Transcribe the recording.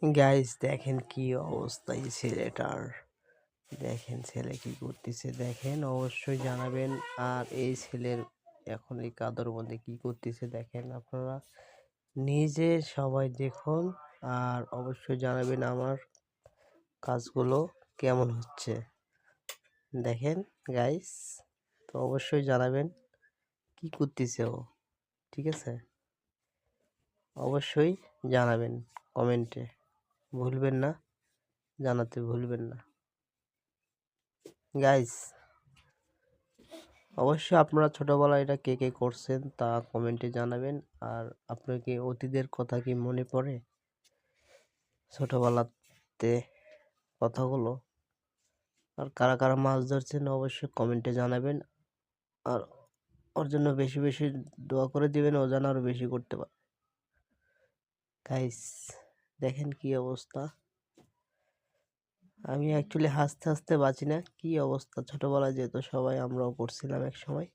Guys দেখেন কি অবস্থা এই ছেলেটার। দেখেন ছেলে কি করতেছে, দেখেন অবশ্যই জানাবেন। আর এই ছেলের এখন এই কাদর মধ্যে কি করতেছে দেখেন আপনারা নিজে সবাই দেখুন। আর অবশ্যই জানাবেন আমার কাজগুলো কেমন হচ্ছে। দেখেন গাইস, তো অবশ্যই জানাবেন কি করতেছে ও। ঠিক আছে, অবশ্যই জানাবেন কমেন্টে, ভুলবেন না, জানাতে ভুলবেন না গাইস। অবশ্যই আপনারা ছোটবেলায় এটা কে কে করছেন তা কমেন্টে জানাবেন। আর আপনার কি অতীতের কথা কি মনে পড়ে ছোটবেলাতে কথাগুলো? আর কারা কারা মাছ ধরছেন অবশ্যই কমেন্টে জানাবেন। আর ওর জন্য বেশি বেশি দোয়া করে দিবেন, ও যেন আরো বেশি করতে পারে। গাইস দেখেন কি অবস্থা। আমি অ্যাকচুয়ালি হাসতে হাসতে বাঁচি না, কি অবস্থা ছোটবেলায় যেহেতু সবাই আমরাও করছিলাম এক সময়।